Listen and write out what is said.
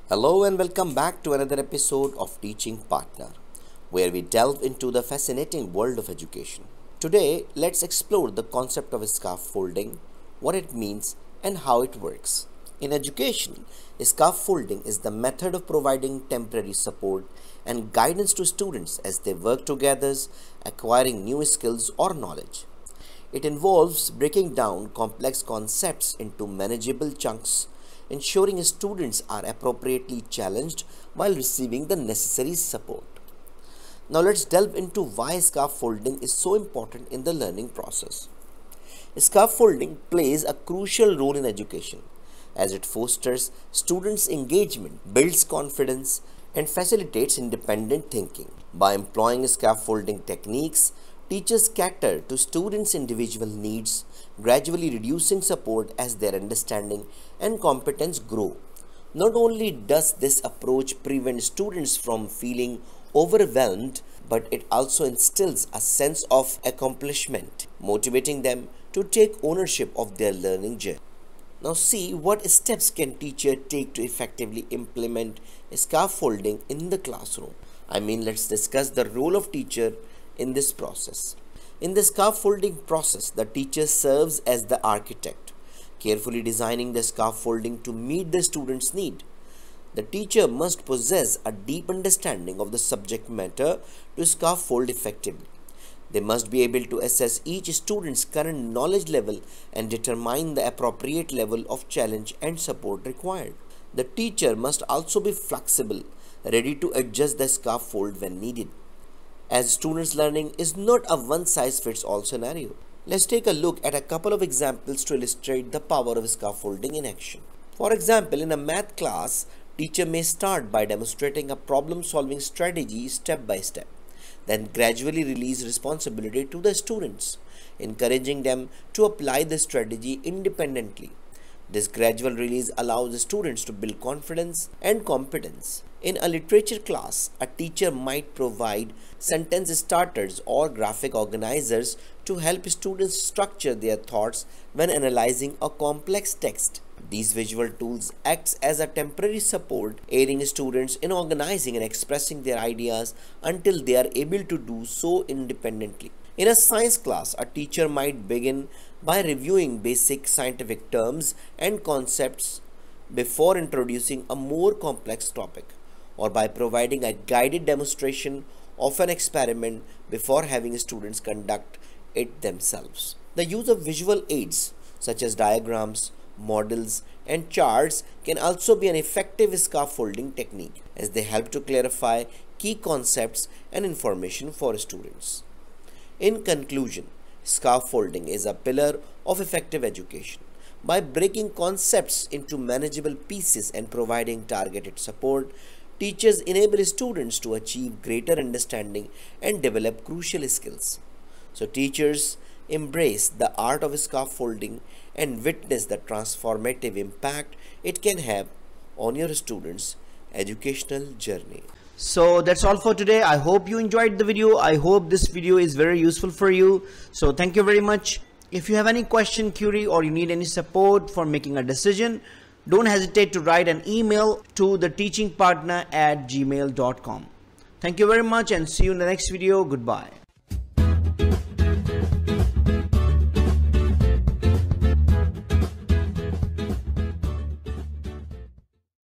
Hello and welcome back to another episode of Teaching Partner, where we delve into the fascinating world of education. Today, let's explore the concept of scaffolding, what it means, and how it works. In education, scaffolding is the method of providing temporary support and guidance to students as they work together, acquiring new skills or knowledge. It involves breaking down complex concepts into manageable chunks, ensuring students are appropriately challenged while receiving the necessary support. Now let's delve into why scaffolding is so important in the learning process. Scaffolding plays a crucial role in education as it fosters students' engagement, builds confidence, and facilitates independent thinking. By employing scaffolding techniques, teachers cater to students' individual needs, gradually reducing support as their understanding and competence grow. Not only does this approach prevent students from feeling overwhelmed, but it also instills a sense of accomplishment, motivating them to take ownership of their learning journey. Now see what steps can teacher take to effectively implement scaffolding in the classroom. Let's discuss the role of teacher in this process. In the scaffolding process, the teacher serves as the architect, carefully designing the scaffolding to meet the student's need. The teacher must possess a deep understanding of the subject matter to scaffold effectively. They must be able to assess each student's current knowledge level and determine the appropriate level of challenge and support required. The teacher must also be flexible, ready to adjust the scaffold when needed, as students' learning is not a one-size-fits-all scenario. Let's take a look at a couple of examples to illustrate the power of scaffolding in action. For example, in a math class, teacher may start by demonstrating a problem-solving strategy step by step, then gradually release responsibility to the students, encouraging them to apply the strategy independently. This gradual release allows the students to build confidence and competence. In a literature class, a teacher might provide sentence starters or graphic organizers to help students structure their thoughts when analyzing a complex text. These visual tools act as a temporary support, aiding students in organizing and expressing their ideas until they are able to do so independently. In a science class, a teacher might begin by reviewing basic scientific terms and concepts before introducing a more complex topic, or by providing a guided demonstration of an experiment before having students conduct it themselves. The use of visual aids such as diagrams, models, and charts can also be an effective scaffolding technique, as they help to clarify key concepts and information for students. In conclusion, scaffolding is a pillar of effective education. By breaking concepts into manageable pieces and providing targeted support, teachers enable students to achieve greater understanding and develop crucial skills. So teachers embrace the art of scaffolding and witness the transformative impact it can have on your students' educational journey. So that's all for today. I hope you enjoyed the video. I hope this video is very useful for you. So thank you very much. If you have any question, query, or you need any support for making a decision, don't hesitate to write an email to theteachingpartner@gmail.com. Thank you very much and see you in the next video. Goodbye.